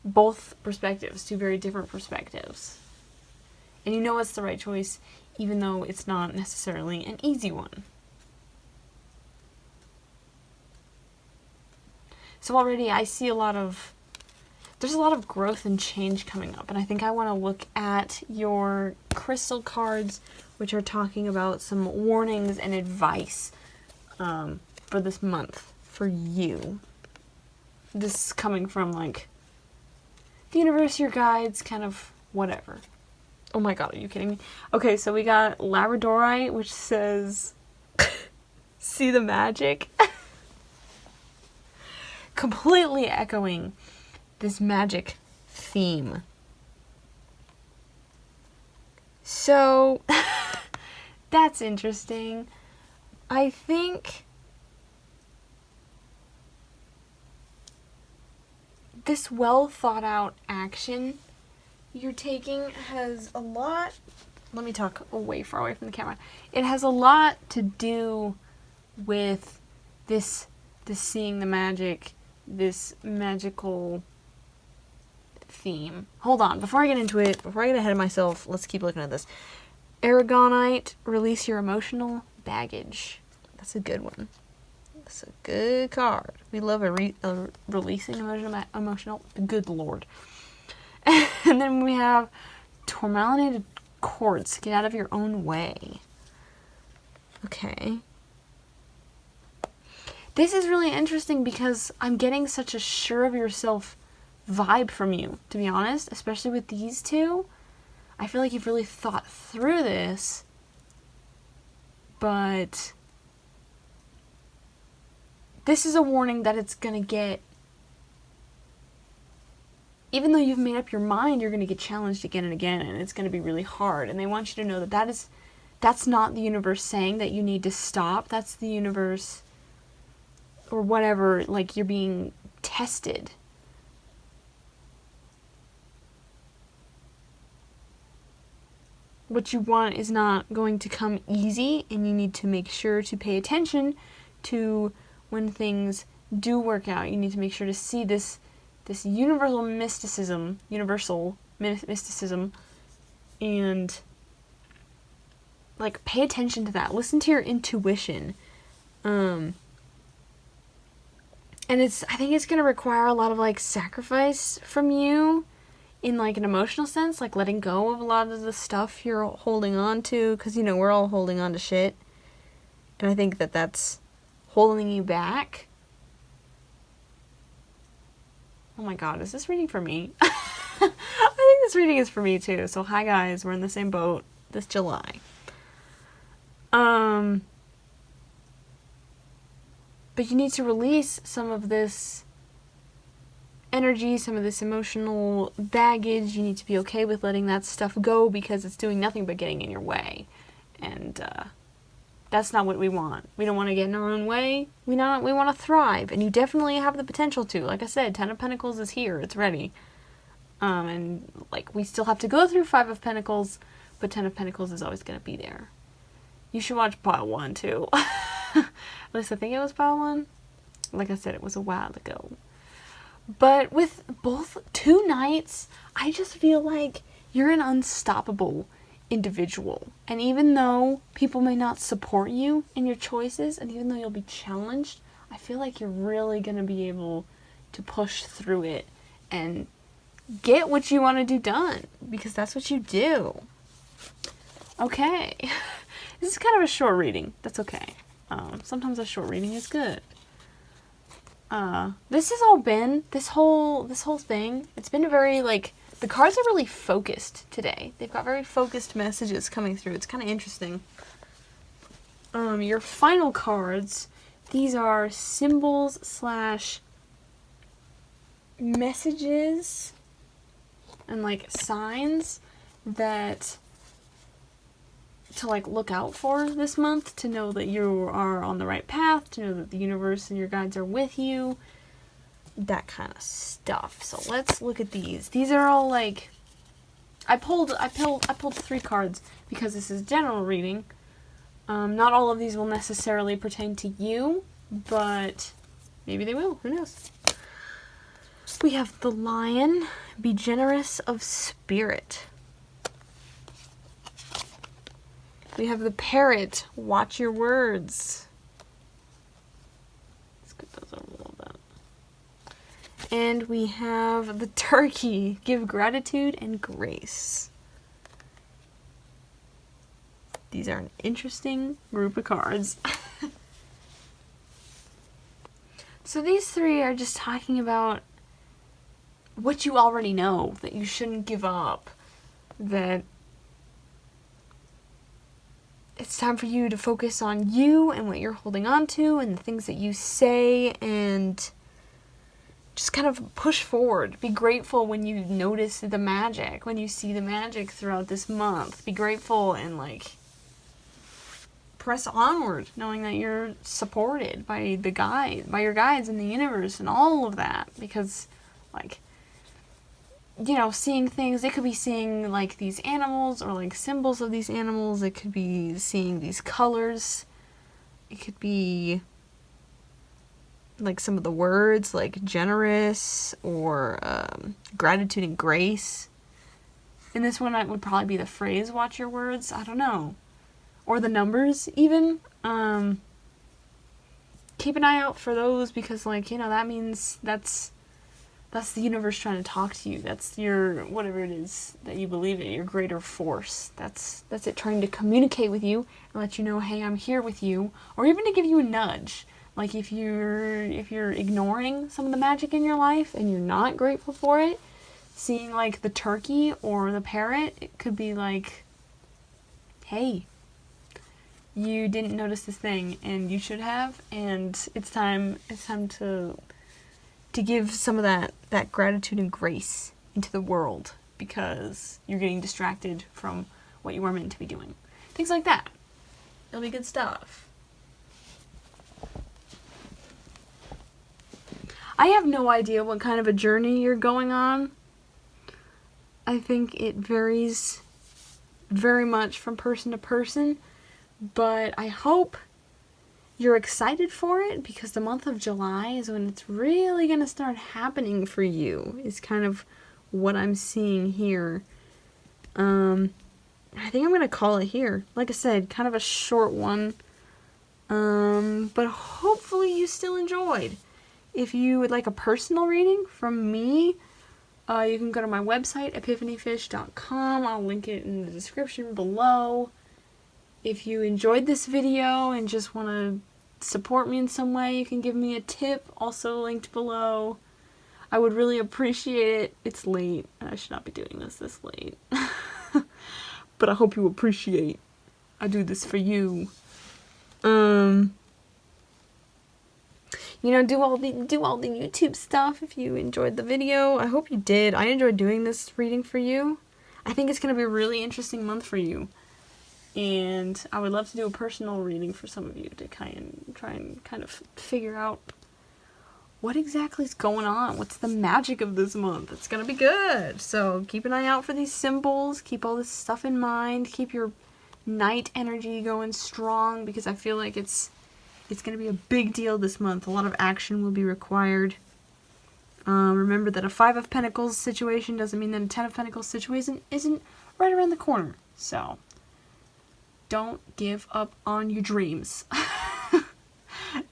[SPEAKER 1] both perspectives, two very different perspectives. And you know it's the right choice even though it's not necessarily an easy one. So already I see there's a lot of growth and change coming up, and I think I want to look at your crystal cards, which are talking about some warnings and advice for this month for you. This is coming from, like, the universe, your guides, kind of whatever. Oh my god, are you kidding me? Okay, so we got Labradorite, which says, see the magic? Completely echoing this magic theme. So, that's interesting. I think this well thought out action you're taking has a lot, let me talk far away from the camera. It has a lot to do with this seeing the magic, this magical theme. Hold on, before I get into it, before I get ahead of myself, let's keep looking at this. Aragonite, release your emotional baggage. That's a good one. That's a good card. We love releasing emotional, good lord. And then we have tourmalinated quartz. Get out of your own way. Okay. This is really interesting because I'm getting such a sure of yourself vibe from you, to be honest, especially with these two. I feel like you've really thought through this, but this is a warning that it's going to get, even though you've made up your mind, you're going to get challenged again and again, and it's going to be really hard. And they want you to know that that's not the universe saying that you need to stop. That's the universe, or whatever, like, you're being tested. What you want is not going to come easy, and you need to make sure to pay attention to when things do work out. You need to make sure to see this universal mysticism, and, like, pay attention to that. Listen to your intuition. And I think it's going to require a lot of, like, sacrifice from you in, like, an emotional sense, like letting go of a lot of the stuff you're holding on to, because, you know, we're all holding on to shit. And I think that's holding you back. Oh my god, is this reading for me? I think this reading is for me too. So hi guys, we're in the same boat this July. But you need to release some of this energy, some of this emotional baggage. You need to be okay with letting that stuff go because it's doing nothing but getting in your way. And that's not what we want. We don't want to get in our own way. We want to thrive, and you definitely have the potential to. Like I said, 10 of Pentacles is here. It's ready. And, like, we still have to go through 5 of Pentacles, but 10 of Pentacles is always going to be there. You should watch Pile 1, too. At least I think it was Pile 1. Like I said, it was a while ago. But with both 2 Knights, I just feel like you're an unstoppable individual. And even though people may not support you in your choices, and even though you'll be challenged, I feel like you're really going to be able to push through it and get what you want to do done, because that's what you do. Okay. This is kind of a short reading. That's okay. Sometimes a short reading is good. This has all been, this whole thing, it's been very, like, the cards are really focused today. They've got very focused messages coming through. It's kind of interesting. Your final cards, these are symbols / messages and, like, signs that to, like, look out for this month, to know that you are on the right path, to know that the universe and your guides are with you, that kind of stuff. So let's look at these. These are all, like, I pulled 3 cards because this is general reading. Not all of these will necessarily pertain to you, but maybe they will. Who knows? We have the Lion, be generous of spirit. We have the Parrot, watch your words. Let's get those over a little bit. And we have the Turkey, give gratitude and grace. These are an interesting group of cards. So these 3 are just talking about what you already know, that you shouldn't give up, that it's time for you to focus on you and what you're holding on to and the things that you say, and just kind of push forward. Be grateful when you notice the magic, when you see the magic throughout this month. Be grateful and, like, press onward, knowing that you're supported by your guides in the universe and all of that. Because, like, you know, seeing things, they could be seeing, like, these animals or, like, symbols of these animals. It could be seeing these colors. It could be, like, some of the words, like generous or gratitude and grace. In this one, it would probably be the phrase, watch your words. I don't know. Or the numbers, even. Keep an eye out for those because, like, you know, that means that's the universe trying to talk to you. That's your, whatever it is that you believe in, your greater force. That's it trying to communicate with you and let you know, hey, I'm here with you. Or even to give you a nudge. Like, if you're ignoring some of the magic in your life and you're not grateful for it, seeing, like, the turkey or the parrot, it could be like, hey, you didn't notice this thing and you should have, and it's time to give some of that gratitude and grace into the world because you're getting distracted from what you were meant to be doing. Things like that. It'll be good stuff. I have no idea what kind of a journey you're going on. I think it varies very much from person to person, but I hope you're excited for it because the month of July is when it's really going to start happening for you, is kind of what I'm seeing here. I think I'm going to call it here. Like I said, kind of a short one, but hopefully you still enjoyed. If you would like a personal reading from me, you can go to my website, epiphanyfish.com. I'll link it in the description below. If you enjoyed this video and just want to support me in some way, you can give me a tip, also linked below. I would really appreciate it. It's late. I should not be doing this late. But I hope you appreciate I do this for you. You know, do all the YouTube stuff if you enjoyed the video. I hope you did. I enjoyed doing this reading for you. I think it's going to be a really interesting month for you. And I would love to do a personal reading for some of you to try and kind of figure out what exactly is going on. What's the magic of this month? It's going to be good. So keep an eye out for these symbols. Keep all this stuff in mind. Keep your night energy going strong because I feel like it's going to be a big deal this month. A lot of action will be required. Remember that a 5 of Pentacles situation doesn't mean that a 10 of Pentacles situation isn't right around the corner. So don't give up on your dreams.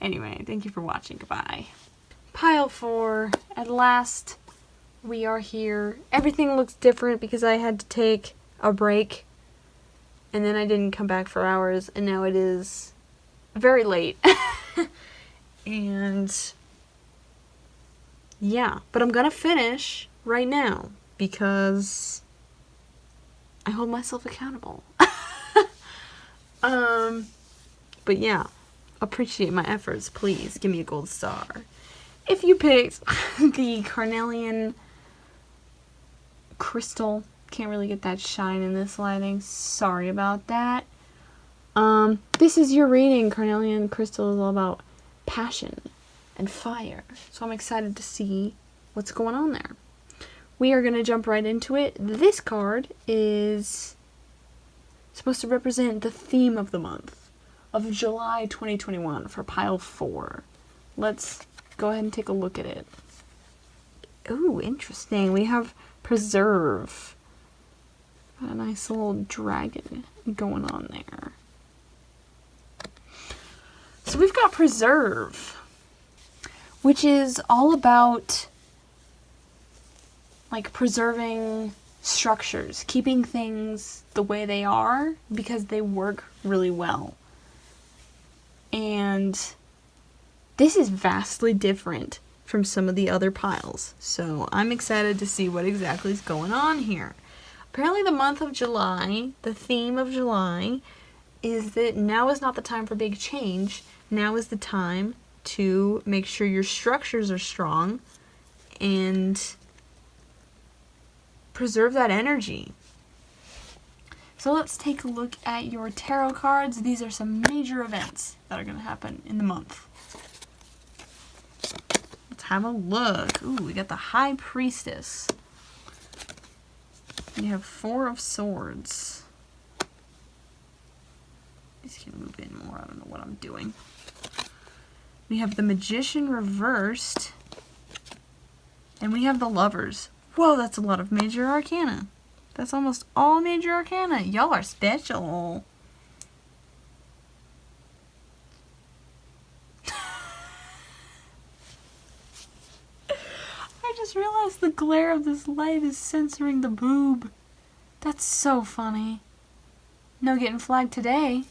[SPEAKER 1] Anyway, thank you for watching. Goodbye. Pile 4. At last, we are here. Everything looks different because I had to take a break. And then I didn't come back for hours. And now it is very late. And yeah, but I'm gonna finish right now because I hold myself accountable. But yeah, appreciate my efforts. Please give me a gold star. If you picked the Carnelian crystal, can't really get that shine in this lighting. Sorry about that. This is your reading. Carnelian crystal is all about passion and fire. So I'm excited to see what's going on there. we are going to jump right into it. This card is supposed to represent the theme of the month of July 2021 for pile 4. Let's go ahead and take a look at it. Ooh, interesting. We have Preserve. Got a nice little dragon going on there. So we've got Preserve, which is all about like preserving structures, keeping things the way they are because they work really well. And this is vastly different from some of the other piles. So I'm excited to see what exactly is going on here. Apparently the month of July, the theme of July, is that now is not the time for big change. Now is the time to make sure your structures are strong and preserve that energy. So let's take a look at your tarot cards. These are some major events that are going to happen in the month. Let's have a look. Ooh, we got the High Priestess. We have 4 of Swords. These can move in more. I don't know what I'm doing. We have the Magician reversed. And we have the Lovers. Whoa, that's a lot of major arcana. That's almost all major arcana. Y'all are special. I just realized the glare of this light is censoring the boob. That's so funny. No getting flagged today.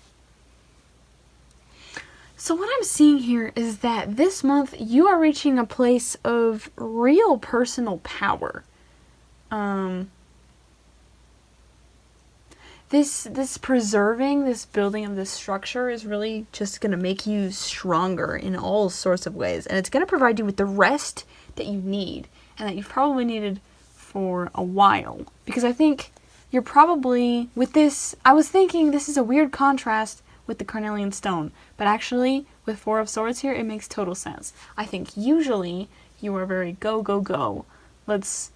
[SPEAKER 1] So what I'm seeing here is that this month you are reaching a place of real personal power. This preserving, this building of this structure is really just going to make you stronger in all sorts of ways. And it's going to provide you with the rest that you need and that you've probably needed for a while. Because I think you're probably, with this, I was thinking this is a weird contrast with the Carnelian stone. But actually, with 4 of Swords here, it makes total sense. I think usually you are very go, go, go. Let's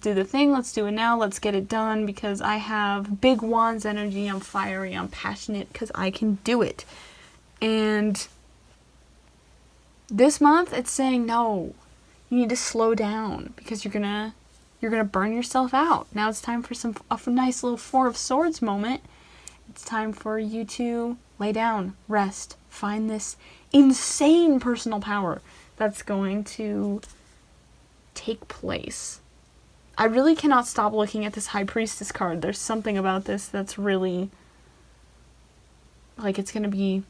[SPEAKER 1] do the thing, let's do it now, let's get it done because I have big wands energy, I'm fiery, I'm passionate because I can do it. And this month it's saying no, you need to slow down because you're gonna burn yourself out. Now it's time for a nice little 4 of Swords moment. It's time for you to lay down, rest, find this insane personal power that's going to take place. I really cannot stop looking at this High Priestess card. There's something about this that's really, like, it's going to be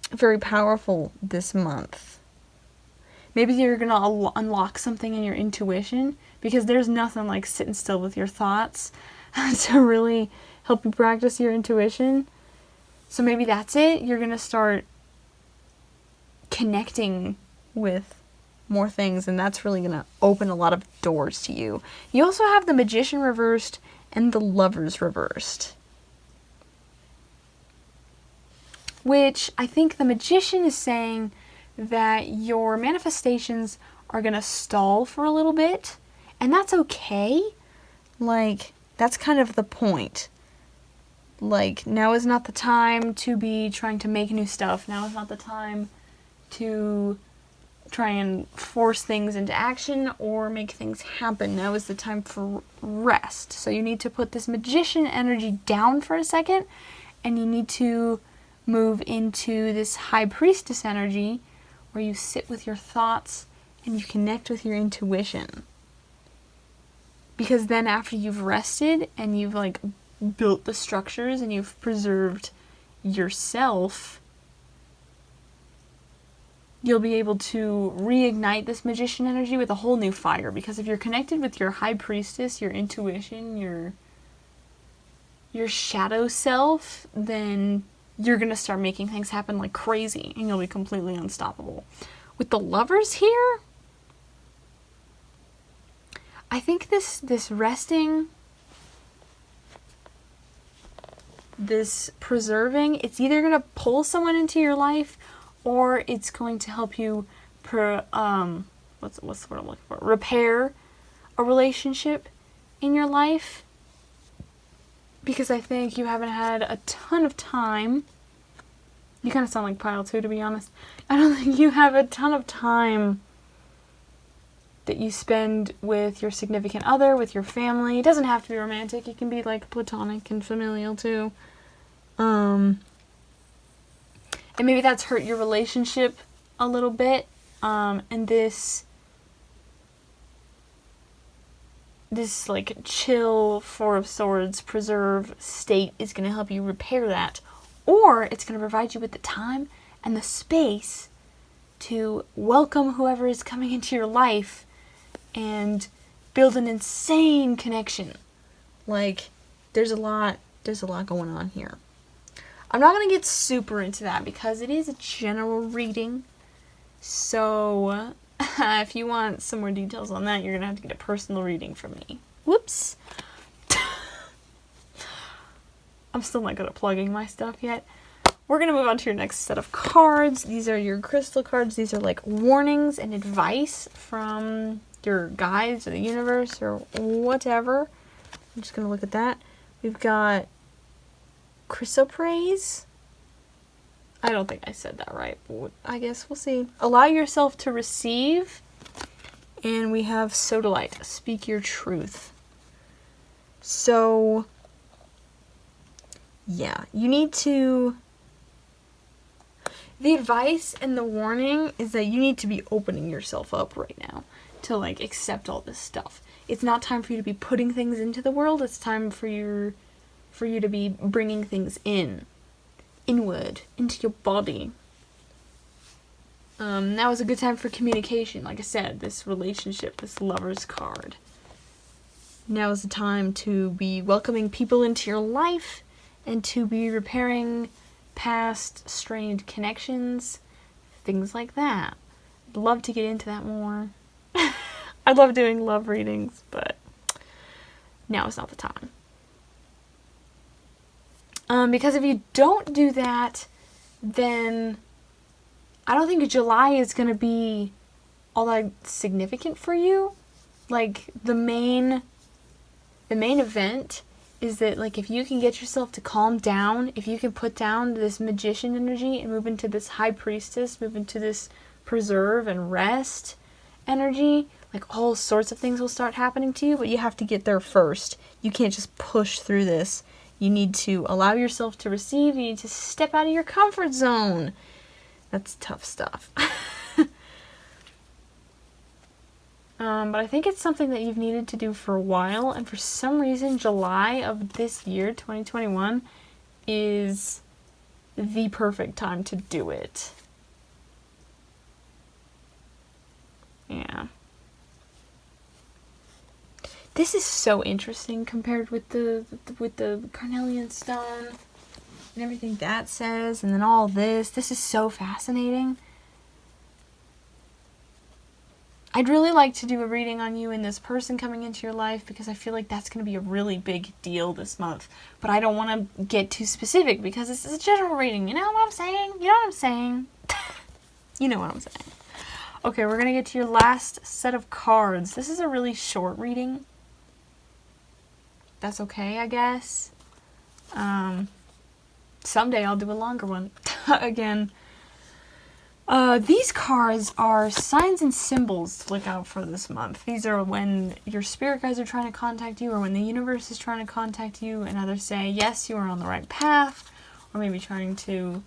[SPEAKER 1] very powerful this month. Maybe you're going to unlock something in your intuition, because there's nothing like sitting still with your thoughts to really help you practice your intuition. So maybe that's it. You're going to start connecting with more things, and that's really going to open a lot of doors to you. You also have the Magician reversed and the Lovers reversed, which I think the Magician is saying that your manifestations are going to stall for a little bit, and that's okay. Like, that's kind of the point. Like, now is not the time to be trying to make new stuff. Now is not the time to try and force things into action or make things happen. Now is the time for rest. So you need to put this Magician energy down for a second, and you need to move into this High Priestess energy where you sit with your thoughts and you connect with your intuition. Because then after you've rested and you've like built the structures and you've preserved yourself, you'll be able to reignite this Magician energy with a whole new fire. Because if you're connected with your High Priestess, your intuition, your shadow self, then you're going to start making things happen like crazy and you'll be completely unstoppable. With the Lovers here, I think this resting, this preserving, it's either going to pull someone into your life or it's going to help you what's the word I'm looking for? Repair a relationship in your life, because I think you haven't had a ton of time. You kind of sound like Pile too, to be honest. I don't think you have a ton of time that you spend with your significant other, with your family. It doesn't have to be romantic. It can be like platonic and familial too. And maybe that's hurt your relationship a little bit. And this like chill, Four of Swords, preserve state is going to help you repair that. Or it's going to provide you with the time and the space to welcome whoever is coming into your life and build an insane connection. Like, there's a lot going on here. I'm not going to get super into that because it is a general reading. So, if you want some more details on that, you're going to have to get a personal reading from me. Whoops. I'm still not good at plugging my stuff yet. We're going to move on to your next set of cards. These are your crystal cards. These are like warnings and advice from your guides or the universe or whatever. I'm just going to look at that. We've got Chrysoprase. I don't think I said that right, but I guess we'll see. Allow yourself to receive. And we have Sodalite. Speak your truth. So, yeah, you need to... The advice and the warning is that you need to be opening yourself up right now to, like, accept all this stuff. It's not time for you to be putting things into the world. It's time for you to be bringing things inward, into your body. Now is a good time for communication. Like I said, this relationship, this Lover's card. Now is the time to be welcoming people into your life and to be repairing past strained connections, things like that. I'd love to get into that more. I love doing love readings, but now is not the time. Because if you don't do that, then I don't think July is going to be all that significant for you. Like, the main event is that, like, if you can get yourself to calm down, if you can put down this magician energy and move into this high priestess, move into this preserve and rest energy, like, all sorts of things will start happening to you, but you have to get there first. You can't just push through this. You need to allow yourself to receive. You need to step out of your comfort zone. That's tough stuff. But I think it's something that you've needed to do for a while, and for some reason, July of this year, 2021, is the perfect time to do it. Yeah. This is so interesting compared with the Carnelian stone and everything that says, and then all this. This is so fascinating. I'd really like to do a reading on you and this person coming into your life because I feel like that's going to be a really big deal this month. But I don't want to get too specific because this is a general reading. You know what I'm saying? You know what I'm saying? You know what I'm saying. Okay, we're going to get to your last set of cards. This is a really short reading. That's okay, I guess. Someday I'll do a longer one. Again. These cards are signs and symbols to look out for this month. These are when your spirit guides are trying to contact you, or when the universe is trying to contact you and others say, yes, you are on the right path, or maybe trying to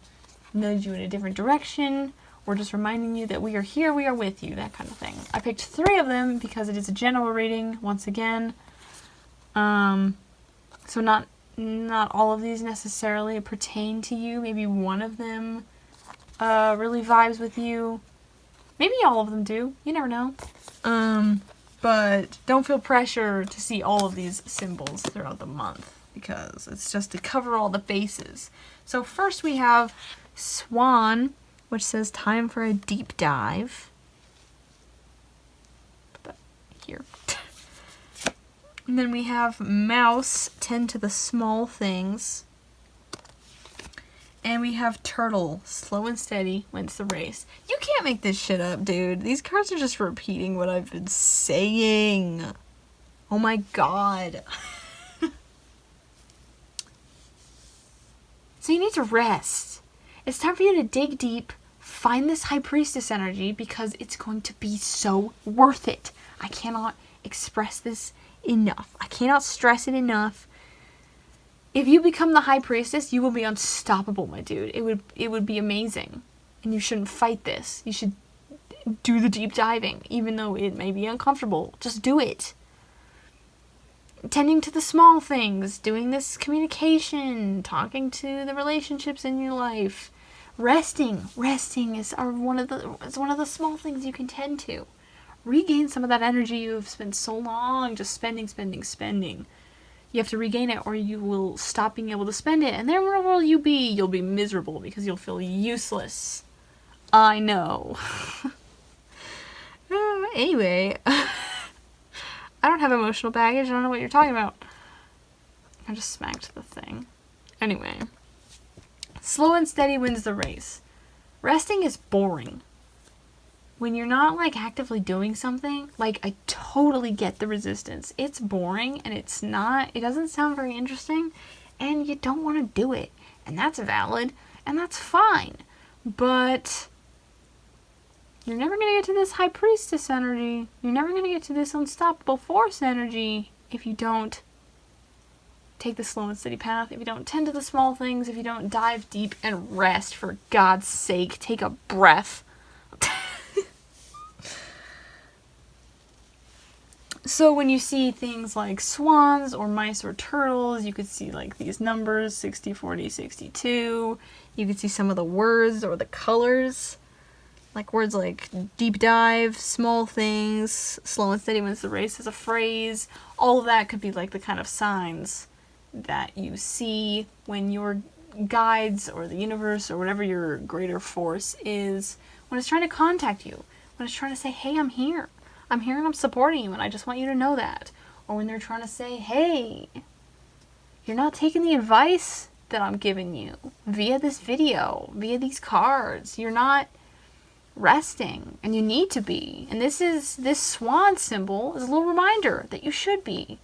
[SPEAKER 1] nudge you in a different direction, or just reminding you that we are here, we are with you, that kind of thing. I picked 3 of them because it is a general reading, once again. So not all of these necessarily pertain to you. Maybe one of them really vibes with you. Maybe all of them do. You never know. But don't feel pressure to see all of these symbols throughout the month because it's just to cover all the bases. So first we have Swan, which says time for a deep dive. Put that here. And then we have Mouse, tend to the small things. And we have Turtle, slow and steady wins the race. You can't make this shit up, dude. These cards are just repeating what I've been saying. Oh my god. So you need to rest. It's time for you to dig deep, find this High Priestess energy, because it's going to be so worth it. I cannot express this enough. I cannot stress it enough. If you become the High Priestess, you will be unstoppable, my dude. It would be amazing. And you shouldn't fight this. You should do the deep diving, even though it may be uncomfortable. Just do it. Tending to the small things, doing this communication, talking to the relationships in your life, resting is one of the small things you can tend to. Regain some of that energy you've spent so long just spending. You have to regain it, or you will stop being able to spend it, and then where will you be? You'll be miserable because you'll feel useless. I know. Anyway. I don't have emotional baggage. I don't know what you're talking about. I just smacked the thing. Anyway. Slow and steady wins the race. Resting is boring. When you're not, like, actively doing something, like, I totally get the resistance. It's boring, and it doesn't sound very interesting, and you don't want to do it. And that's valid, and that's fine. But you're never going to get to this High Priestess energy. You're never going to get to this Unstoppable Force energy if you don't take the slow and steady path, if you don't tend to the small things, if you don't dive deep and rest. For God's sake, take a breath. So when you see things like swans or mice or turtles, you could see like these numbers, 60, 40, 62. You could see some of the words or the colors. Like words like deep dive, small things, slow and steady wins the race as a phrase. All of that could be like the kind of signs that you see when your guides or the universe or whatever your greater force is, when it's trying to contact you, when it's trying to say, hey, I'm here. I'm here and I'm supporting you and I just want you to know that. Or when they're trying to say, hey, you're not taking the advice that I'm giving you via this video, via these cards. You're not resting, and you need to be. And this swan symbol is a little reminder that you should be.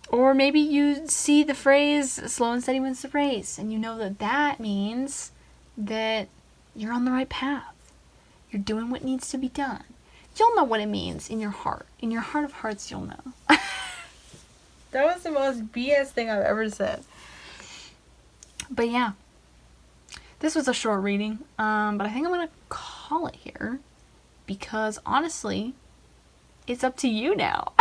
[SPEAKER 1] Or maybe you see the phrase slow and steady wins the race, and you know that means that you're on the right path. You're doing what needs to be done. You'll know what it means in your heart. In your heart of hearts, you'll know. That was the most BS thing I've ever said. But yeah, this was a short reading, but I think I'm going to call it here, because honestly, it's up to you now.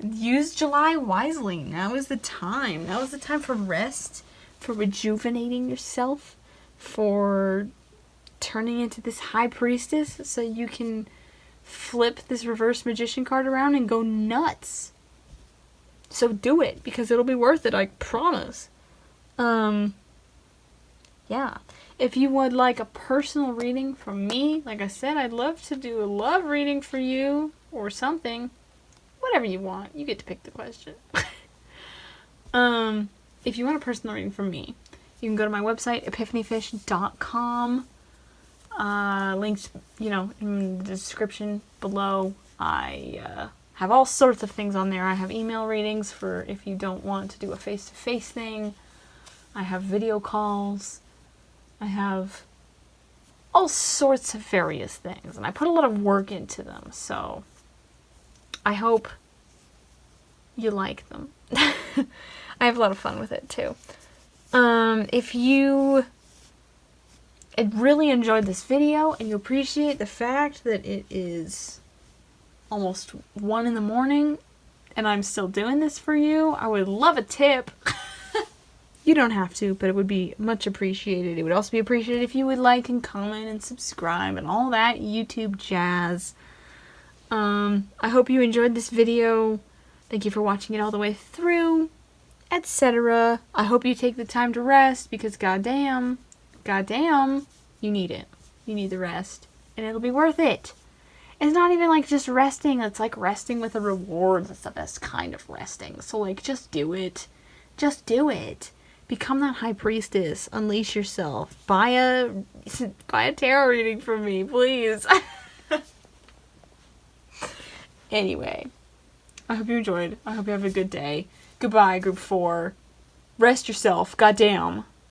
[SPEAKER 1] Use July wisely. Now is the time. Now is the time for rest, for rejuvenating yourself, for turning into this High Priestess so you can flip this reverse magician card around and go nuts. So do it, because it'll be worth it, I promise. Yeah. If you would like a personal reading from me, like I said, I'd love to do a love reading for you or something. Whatever you want. You get to pick the question. If you want a personal reading from me, you can go to my website, epiphanyfish.com. Links, in the description below. I have all sorts of things on there. I have email readings for if you don't want to do a face-to-face thing. I have video calls. I have all sorts of various things. And I put a lot of work into them. So I hope you like them. I have a lot of fun with it too. If you really enjoyed this video and you appreciate the fact that it is almost 1 a.m. and I'm still doing this for you, I would love a tip. You don't have to, but it would be much appreciated. It would also be appreciated if you would like and comment and subscribe and all that YouTube jazz. I hope you enjoyed this video. Thank you for watching it all the way through, etc. I hope you take the time to rest, because goddamn, you need it. You need the rest, and it'll be worth it. It's not even like just resting. It's like resting with a reward. That's the best kind of resting. So like, just do it. Just do it. Become that high priestess. Unleash yourself. Buy a tarot reading from me, please. Anyway, I hope you enjoyed. I hope you have a good day. Goodbye, group 4. Rest yourself. Goddamn.